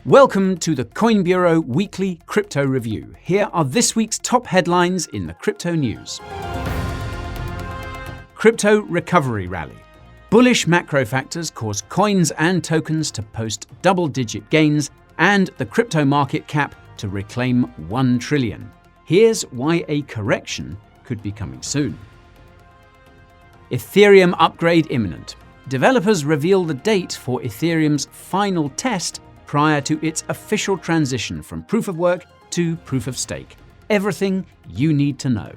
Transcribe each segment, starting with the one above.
Welcome to the Coin Bureau Weekly Crypto Review. Here are this week's top headlines in the crypto news. Crypto recovery rally. Bullish macro factors cause coins and tokens to post double-digit gains and the crypto market cap to reclaim 1 trillion. Here's why a correction could be coming soon. Ethereum upgrade imminent. Developers reveal the date for Ethereum's final test prior to its official transition from proof of work to proof of stake. Everything you need to know.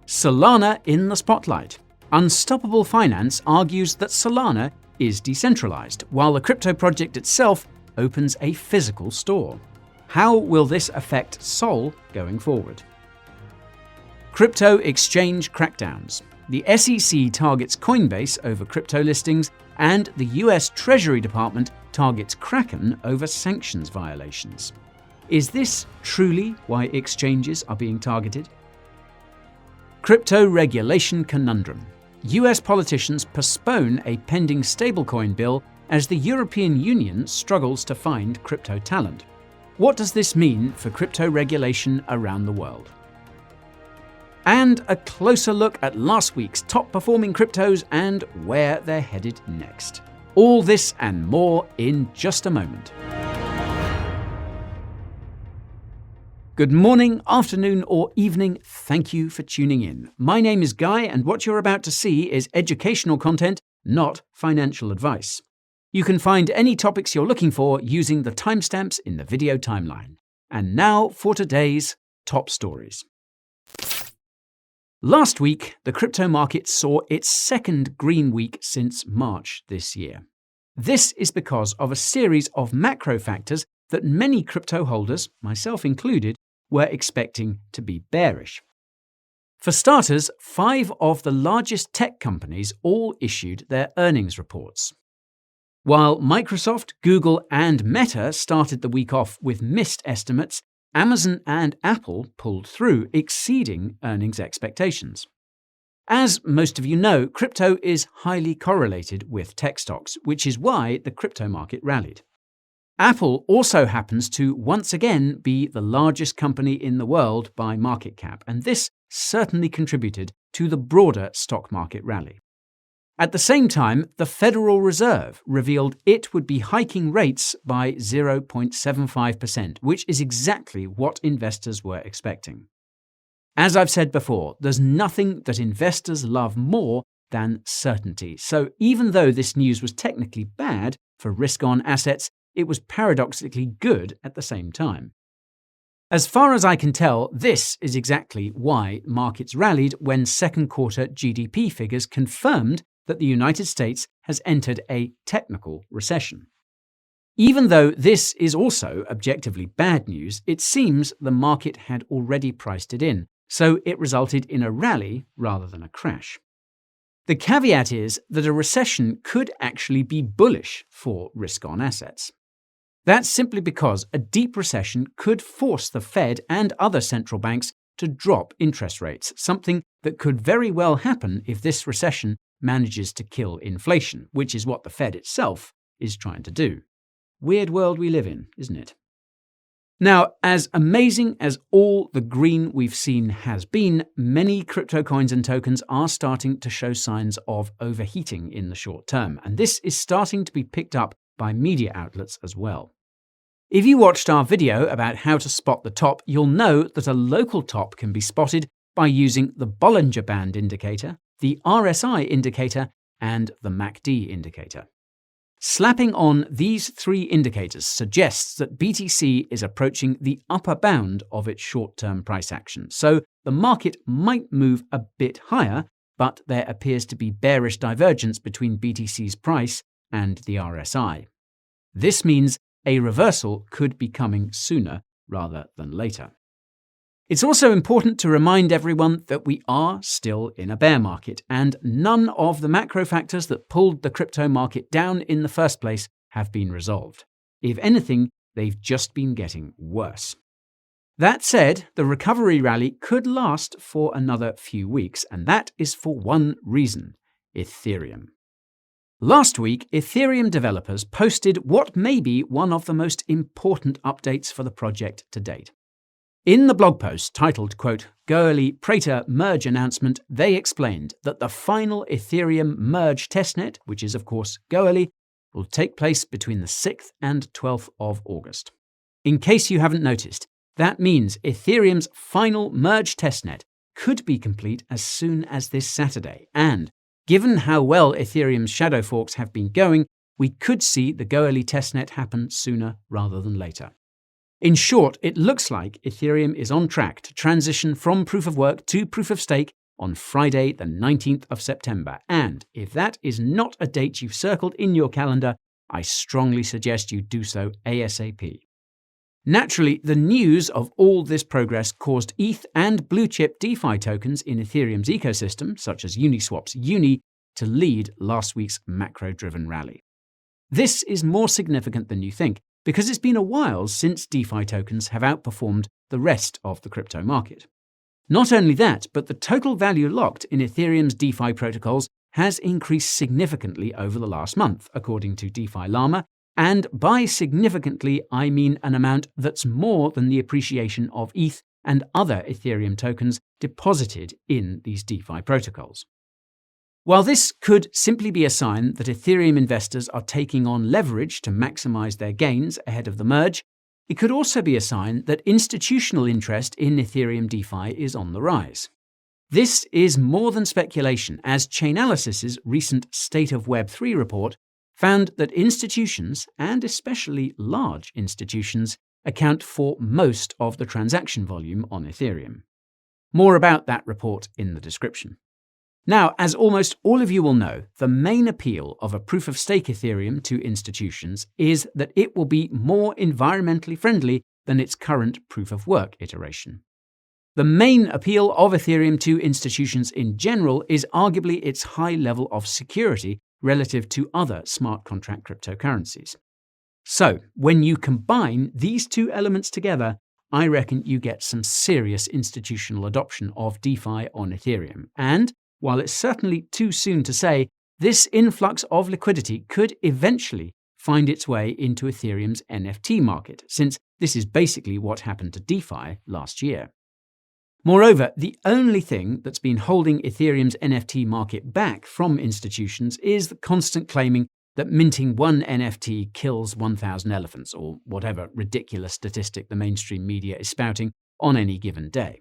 Solana in the spotlight. Unstoppable Finance argues that Solana is decentralized, while the crypto project itself opens a physical store. How will this affect Sol going forward? Crypto exchange crackdowns. The SEC targets Coinbase over crypto listings, and the US Treasury Department targets Kraken over sanctions violations. Is this truly why exchanges are being targeted? Crypto regulation conundrum. US politicians postpone a pending stablecoin bill as the European Union struggles to find crypto talent. What does this mean for crypto regulation around the world? And a closer look at last week's top-performing cryptos and where they're headed next. All this and more in just a moment. Good morning, afternoon, or evening. Thank you for tuning in. My name is Guy, and what you're about to see is educational content, not financial advice. You can find any topics you're looking for using the timestamps in the video timeline. And now for today's top stories. Last week, the crypto market saw its second green week since March this year. This is because of a series of macro factors that many crypto holders, myself included, were expecting to be bearish. For starters, 5 of the largest tech companies all issued their earnings reports. While Microsoft, Google, and Meta started the week off with missed estimates, Amazon and Apple pulled through, exceeding earnings expectations. As most of you know, crypto is highly correlated with tech stocks, which is why the crypto market rallied. Apple also happens to once again be the largest company in the world by market cap, and this certainly contributed to the broader stock market rally. At the same time, the Federal Reserve revealed it would be hiking rates by 0.75%, which is exactly what investors were expecting. As I've said before, there's nothing that investors love more than certainty. So even though this news was technically bad for risk-on assets, it was paradoxically good at the same time. As far as I can tell, this is exactly why markets rallied when second quarter GDP figures confirmed that the United States has entered a technical recession. Even though this is also objectively bad news, it seems the market had already priced it in, so it resulted in a rally rather than a crash. The caveat is that a recession could actually be bullish for risk-on assets. That's simply because a deep recession could force the Fed and other central banks to drop interest rates, something that could very well happen if this recession manages to kill inflation, which is what the Fed itself is trying to do. Weird world we live in, isn't it? Now, as amazing as all the green we've seen has been, many crypto coins and tokens are starting to show signs of overheating in the short term, and this is starting to be picked up by media outlets as well. If you watched our video about how to spot the top, you'll know that a local top can be spotted by using the Bollinger Band indicator, the RSI indicator, and the MACD indicator. Slapping on these 3 indicators suggests that BTC is approaching the upper bound of its short-term price action, so the market might move a bit higher, but there appears to be bearish divergence between BTC's price and the RSI. This means a reversal could be coming sooner rather than later. It's also important to remind everyone that we are still in a bear market, and none of the macro factors that pulled the crypto market down in the first place have been resolved. If anything, they've just been getting worse. That said, the recovery rally could last for another few weeks, and that is for one reason: Ethereum. Last week, Ethereum developers posted what may be one of the most important updates for the project to date. In the blog post titled, quote, Goerli Prater Merge Announcement, they explained that the final Ethereum merge testnet, which is of course Goerli, will take place between the 6th and 12th of August. In case you haven't noticed, that means Ethereum's final merge testnet could be complete as soon as this Saturday, and given how well Ethereum's shadow forks have been going, we could see the Goerli testnet happen sooner rather than later. In short, it looks like Ethereum is on track to transition from proof of work to proof of stake on Friday, the 19th of September. And if that is not a date you've circled in your calendar, I strongly suggest you do so ASAP. Naturally, the news of all this progress caused ETH and blue-chip DeFi tokens in Ethereum's ecosystem, such as Uniswap's Uni, to lead last week's macro-driven rally. This is more significant than you think, because it's been a while since DeFi tokens have outperformed the rest of the crypto market. Not only that, but the total value locked in Ethereum's DeFi protocols has increased significantly over the last month, according to DeFi Llama, and by significantly, I mean an amount that's more than the appreciation of ETH and other Ethereum tokens deposited in these DeFi protocols. While this could simply be a sign that Ethereum investors are taking on leverage to maximize their gains ahead of the merge, it could also be a sign that institutional interest in Ethereum DeFi is on the rise. This is more than speculation, as Chainalysis's recent State of Web3 report found that institutions, and especially large institutions, account for most of the transaction volume on Ethereum. More about that report in the description. Now, as almost all of you will know, the main appeal of a proof-of-stake Ethereum to institutions is that it will be more environmentally friendly than its current proof-of-work iteration. The main appeal of Ethereum to institutions in general is arguably its high level of security relative to other smart contract cryptocurrencies. So, when you combine these two elements together, I reckon you get some serious institutional adoption of DeFi on Ethereum. And, while it's certainly too soon to say, this influx of liquidity could eventually find its way into Ethereum's NFT market, since this is basically what happened to DeFi last year. Moreover, the only thing that's been holding Ethereum's NFT market back from institutions is the constant claiming that minting one NFT kills 1,000 elephants, or whatever ridiculous statistic the mainstream media is spouting on any given day.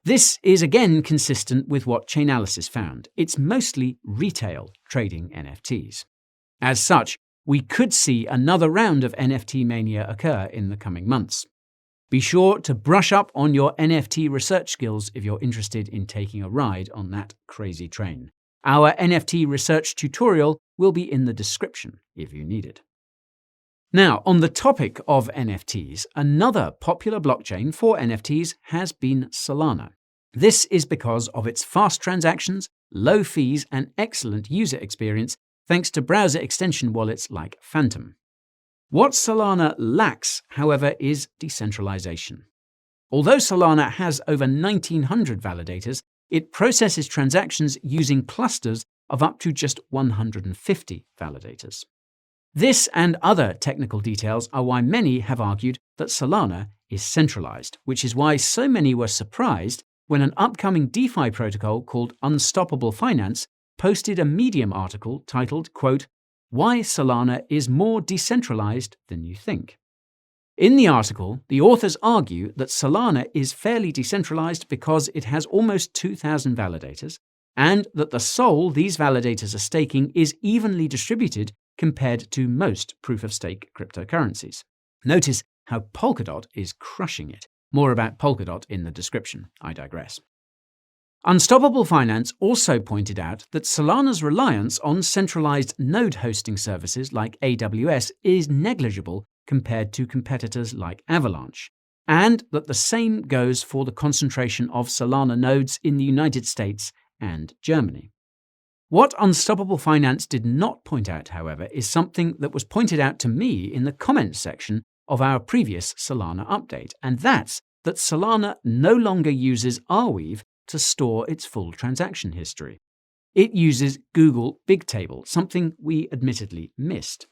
This is again consistent with what Chainalysis found. It's mostly retail trading NFTs. As such, we could see another round of NFT mania occur in the coming months. Be sure to brush up on your NFT research skills if you're interested in taking a ride on that crazy train. Our NFT research tutorial will be in the description if you need it. Now, on the topic of NFTs, another popular blockchain for NFTs has been Solana. This is because of its fast transactions, low fees, and excellent user experience thanks to browser extension wallets like Phantom. What Solana lacks, however, is decentralization. Although Solana has over 1,900 validators, it processes transactions using clusters of up to just 150 validators. This and other technical details are why many have argued that Solana is centralized, which is why so many were surprised when an upcoming DeFi protocol called Unstoppable Finance posted a Medium article titled, quote, Why Solana is More Decentralized Than You Think. In the article, the authors argue that Solana is fairly decentralized because it has almost 2,000 validators, and that the SOL these validators are staking is evenly distributed compared to most proof-of-stake cryptocurrencies. Notice how Polkadot is crushing it. More about Polkadot in the description. I digress. Unstoppable Finance also pointed out that Solana's reliance on centralized node hosting services like AWS is negligible compared to competitors like Avalanche, and that the same goes for the concentration of Solana nodes in the United States and Germany. What Unstoppable Finance did not point out, however, is something that was pointed out to me in the comments section of our previous Solana update, and that's that Solana no longer uses Arweave to store its full transaction history. It uses Google Bigtable, something we admittedly missed.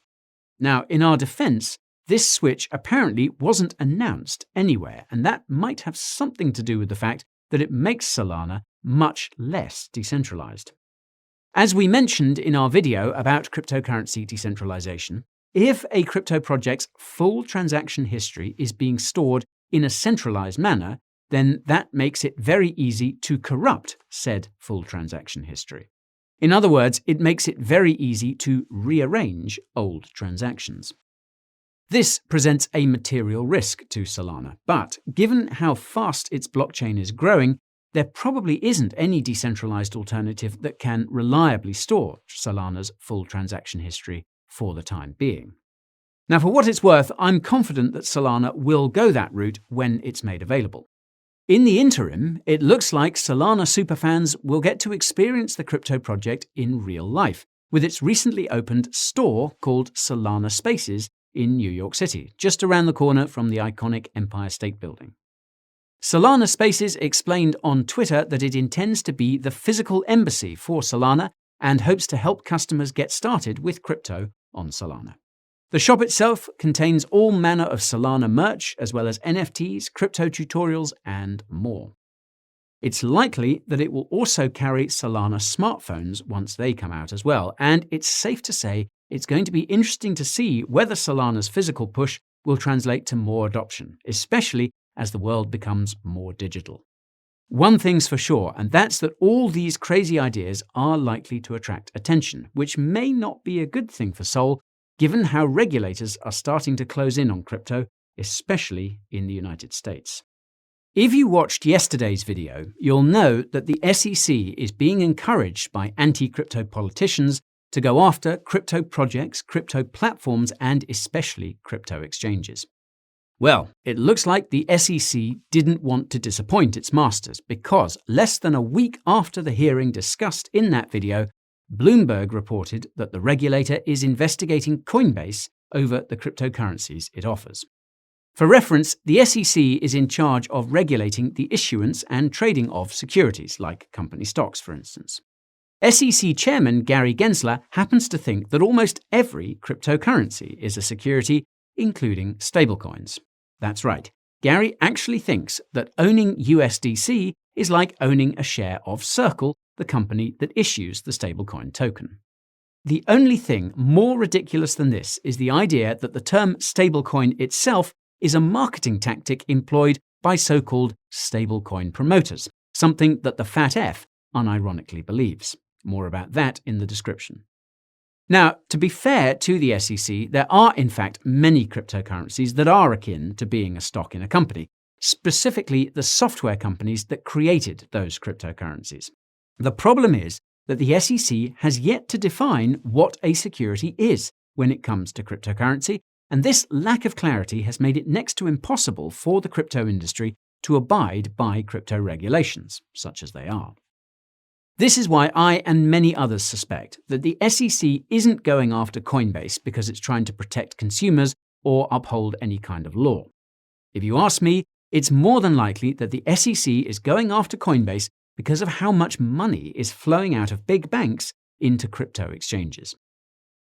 Now, in our defense, this switch apparently wasn't announced anywhere, and that might have something to do with the fact that it makes Solana much less decentralized. As we mentioned in our video about cryptocurrency decentralization, if a crypto project's full transaction history is being stored in a centralized manner, then that makes it very easy to corrupt said full transaction history. In other words, it makes it very easy to rearrange old transactions. This presents a material risk to Solana, but given how fast its blockchain is growing, there probably isn't any decentralized alternative that can reliably store Solana's full transaction history for the time being. Now, for what it's worth, I'm confident that Solana will go that route when it's made available. In the interim, it looks like Solana superfans will get to experience the crypto project in real life, with its recently opened store called Solana Spaces in New York City, just around the corner from the iconic Empire State Building. Solana Spaces explained on Twitter that it intends to be the physical embassy for Solana and hopes to help customers get started with crypto on Solana. The shop itself contains all manner of Solana merch, as well as NFTs, crypto tutorials, and more. It's likely that it will also carry Solana smartphones once they come out as well, and it's safe to say it's going to be interesting to see whether Solana's physical push will translate to more adoption, especially as the world becomes more digital. One thing's for sure, and that's that all these crazy ideas are likely to attract attention, which may not be a good thing for Sol, given how regulators are starting to close in on crypto, especially in the United States. If you watched yesterday's video, you'll know that the SEC is being encouraged by anti-crypto politicians to go after crypto projects, crypto platforms, and especially crypto exchanges. Well, it looks like the SEC didn't want to disappoint its masters because less than a week after the hearing discussed in that video, Bloomberg reported that the regulator is investigating Coinbase over the cryptocurrencies it offers. For reference, the SEC is in charge of regulating the issuance and trading of securities, like company stocks, for instance. SEC Chairman Gary Gensler happens to think that almost every cryptocurrency is a security, including stablecoins. That's right. Gary actually thinks that owning USDC is like owning a share of Circle, the company that issues the stablecoin token. The only thing more ridiculous than this is the idea that the term stablecoin itself is a marketing tactic employed by so-called stablecoin promoters, something that the Fat F unironically believes. More about that in the description. Now, to be fair to the SEC, there are in fact many cryptocurrencies that are akin to being a stock in a company, specifically the software companies that created those cryptocurrencies. The problem is that the SEC has yet to define what a security is when it comes to cryptocurrency, and this lack of clarity has made it next to impossible for the crypto industry to abide by crypto regulations, such as they are. This is why I and many others suspect that the SEC isn't going after Coinbase because it's trying to protect consumers or uphold any kind of law. If you ask me, it's more than likely that the SEC is going after Coinbase because of how much money is flowing out of big banks into crypto exchanges.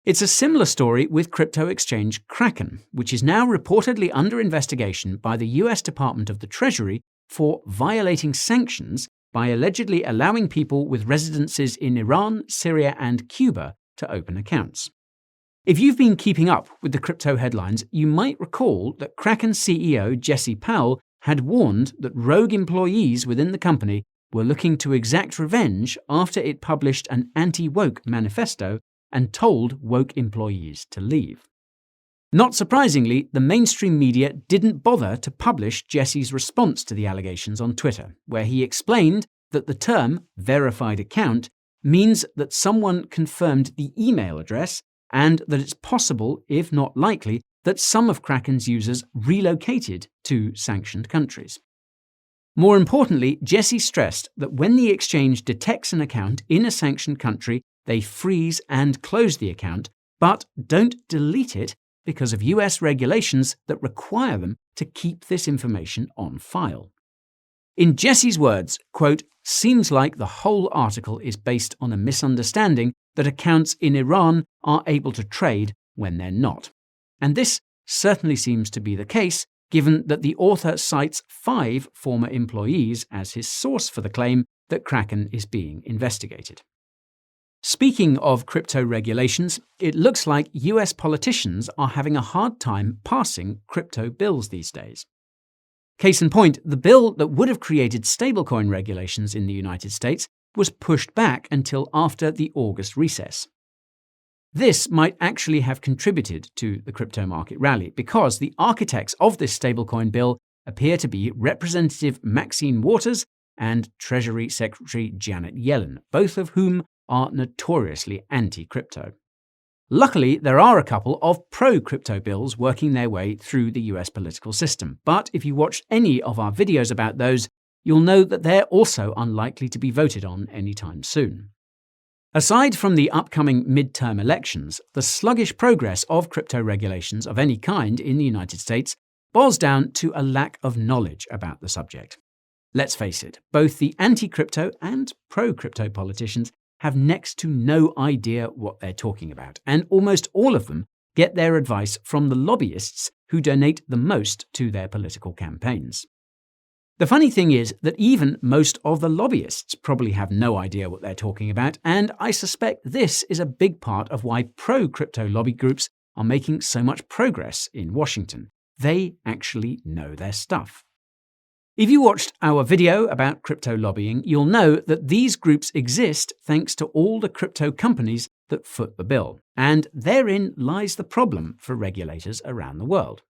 It's a similar story with crypto exchange Kraken, which is now reportedly under investigation by the US Department of the Treasury for violating sanctions by allegedly allowing people with residences in Iran, Syria, and Cuba to open accounts. If you've been keeping up with the crypto headlines, you might recall that Kraken CEO Jesse Powell had warned that rogue employees within the company were looking to exact revenge after it published an anti-woke manifesto and told woke employees to leave. Not surprisingly, the mainstream media didn't bother to publish Jesse's response to the allegations on Twitter, where he explained that the term verified account means that someone confirmed the email address and that it's possible, if not likely, that some of Kraken's users relocated to sanctioned countries. More importantly, Jesse stressed that when the exchange detects an account in a sanctioned country, they freeze and close the account, but don't delete it because of US regulations that require them to keep this information on file. In Jesse's words, quote, "Seems like the whole article is based on a misunderstanding that accounts in Iran are able to trade when they're not." And this certainly seems to be the case, given that the author cites 5 former employees as his source for the claim that Kraken is being investigated. Speaking of crypto regulations, it looks like US politicians are having a hard time passing crypto bills these days. Case in point, the bill that would have created stablecoin regulations in the United States was pushed back until after the August recess. This might actually have contributed to the crypto market rally because the architects of this stablecoin bill appear to be Representative Maxine Waters and Treasury Secretary Janet Yellen, both of whom are notoriously anti-crypto. Luckily, there are a couple of pro-crypto bills working their way through the US political system, but if you watched any of our videos about those, you'll know that they're also unlikely to be voted on anytime soon. Aside from the upcoming midterm elections, the sluggish progress of crypto regulations of any kind in the United States boils down to a lack of knowledge about the subject. Let's face it, both the anti-crypto and pro-crypto politicians have next to no idea what they're talking about, and almost all of them get their advice from the lobbyists who donate the most to their political campaigns. The funny thing is that even most of the lobbyists probably have no idea what they're talking about, and I suspect this is a big part of why pro-crypto lobby groups are making so much progress in Washington. They actually know their stuff. If you watched our video about crypto lobbying, you'll know that these groups exist thanks to all the crypto companies that foot the bill, and therein lies the problem for regulators around the world.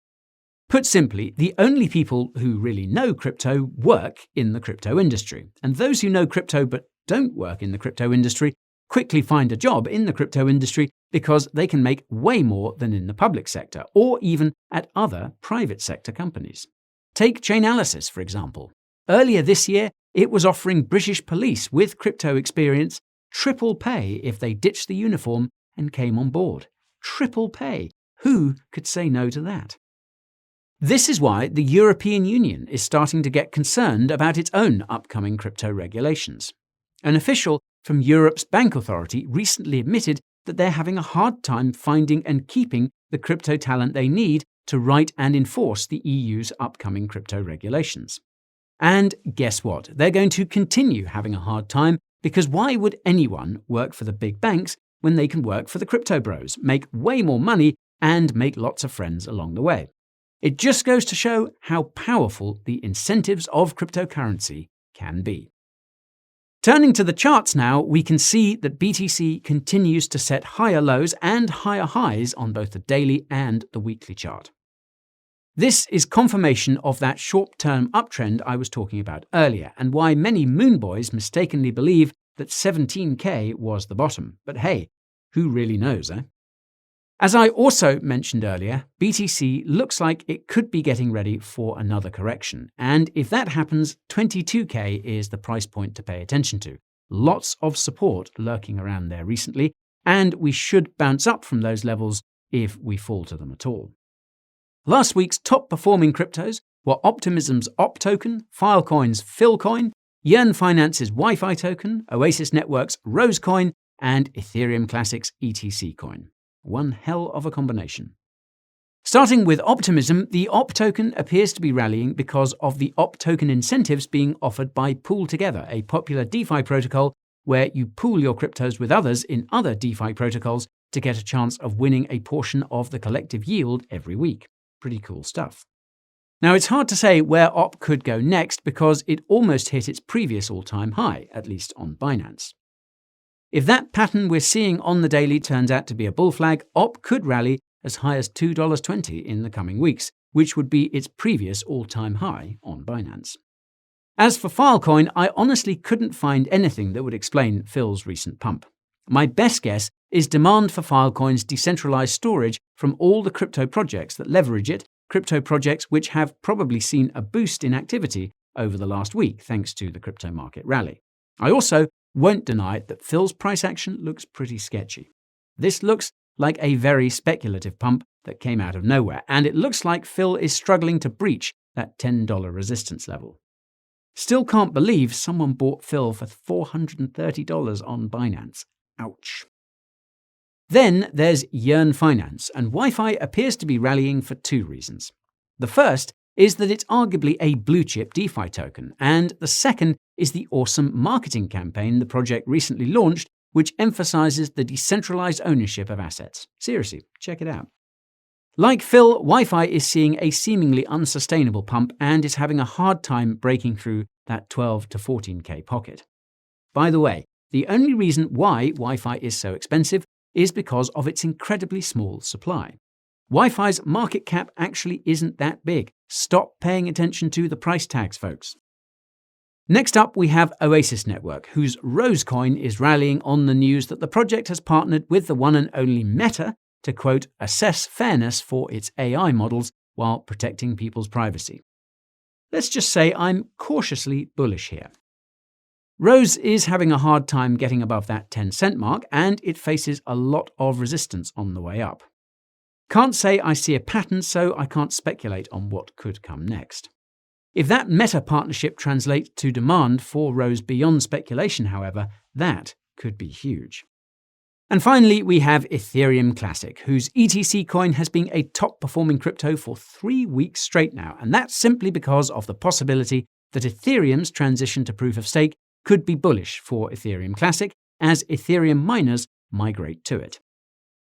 Put simply, the only people who really know crypto work in the crypto industry, and those who know crypto but don't work in the crypto industry quickly find a job in the crypto industry because they can make way more than in the public sector, or even at other private sector companies. Take Chainalysis, for example. Earlier this year, it was offering British police with crypto experience triple pay if they ditched the uniform and came on board. Triple pay. Who could say no to that? This is why the European Union is starting to get concerned about its own upcoming crypto regulations. An official from Europe's Bank Authority recently admitted that they're having a hard time finding and keeping the crypto talent they need to write and enforce the EU's upcoming crypto regulations. And guess what? They're going to continue having a hard time because why would anyone work for the big banks when they can work for the crypto bros, make way more money, and make lots of friends along the way? It just goes to show how powerful the incentives of cryptocurrency can be. Turning to the charts now, we can see that BTC continues to set higher lows and higher highs on both the daily and the weekly chart. This is confirmation of that short-term uptrend I was talking about earlier, and why many moonboys mistakenly believe that 17K was the bottom. But hey, who really knows, eh? As I also mentioned earlier, BTC looks like it could be getting ready for another correction, and if that happens, 22K is the price point to pay attention to. Lots of support lurking around there recently, and we should bounce up from those levels if we fall to them at all. Last week's top-performing cryptos were Optimism's OP token, Filecoin's Philcoin, Yearn Finance's Wi-Fi token, Oasis Network's Rosecoin, and Ethereum Classic's ETC coin. One hell of a combination. Starting with Optimism, the OP token appears to be rallying because of the OP token incentives being offered by Pool Together, a popular DeFi protocol where you pool your cryptos with others in other DeFi protocols to get a chance of winning a portion of the collective yield every week. Pretty cool stuff. Now, it's hard to say where OP could go next because it almost hit its previous all-time high, at least on Binance. If that pattern we're seeing on the daily turns out to be a bull flag, OP could rally as high as $2.20 in the coming weeks, which would be its previous all-time high on Binance. As for Filecoin, I honestly couldn't find anything that would explain Phil's recent pump. My best guess is demand for Filecoin's decentralized storage from all the crypto projects that leverage it, crypto projects which have probably seen a boost in activity over the last week thanks to the crypto market rally. I also won't deny that Phil's price action looks pretty sketchy. This looks like a very speculative pump that came out of nowhere, and it looks like Phil is struggling to breach that $10 resistance level. Still can't believe someone bought Phil for $430 on Binance. Ouch. Then there's Yearn Finance, and Wi-Fi appears to be rallying for two reasons. The first is that it's arguably a blue-chip DeFi token, and the second is the awesome marketing campaign the project recently launched, which emphasizes the decentralized ownership of assets. Seriously, check it out. Like Phil, Wi-Fi is seeing a seemingly unsustainable pump and is having a hard time breaking through that 12 to 14k pocket. By the way, the only reason why Wi-Fi is so expensive is because of its incredibly small supply. Wi-Fi's market cap actually isn't that big. Stop paying attention to the price tags, folks. Next up, we have Oasis Network, whose Rose coin is rallying on the news that the project has partnered with the one and only Meta to, quote, assess fairness for its AI models while protecting people's privacy. Let's just say I'm cautiously bullish here. Rose is having a hard time getting above that 10-cent mark, and it faces a lot of resistance on the way up. Can't say I see a pattern, so I can't speculate on what could come next. If that Meta partnership translates to demand for Rose beyond speculation, however, that could be huge. And finally, we have Ethereum Classic, whose ETC coin has been a top-performing crypto for 3 weeks straight now, and that's simply because of the possibility that Ethereum's transition to proof-of-stake could be bullish for Ethereum Classic as Ethereum miners migrate to it.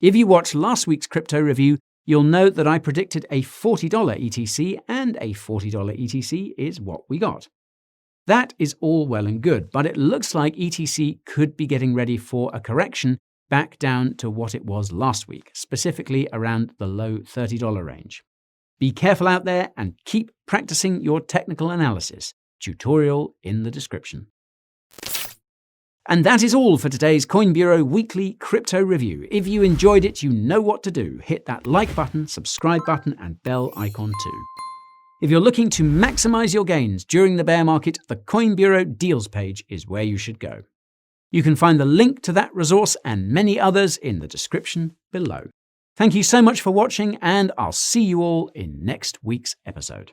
If you watched last week's crypto review, you'll know that I predicted a $40 ETC, and a $40 ETC is what we got. That is all well and good, but it looks like ETC could be getting ready for a correction back down to what it was last week, specifically around the low $30 range. Be careful out there and keep practicing your technical analysis. Tutorial in the description. And that is all for today's Coin Bureau Weekly Crypto Review. If you enjoyed it, you know what to do. Hit that like button, subscribe button, and bell icon too. If you're looking to maximize your gains during the bear market, the Coin Bureau Deals page is where you should go. You can find the link to that resource and many others in the description below. Thank you so much for watching, and I'll see you all in next week's episode.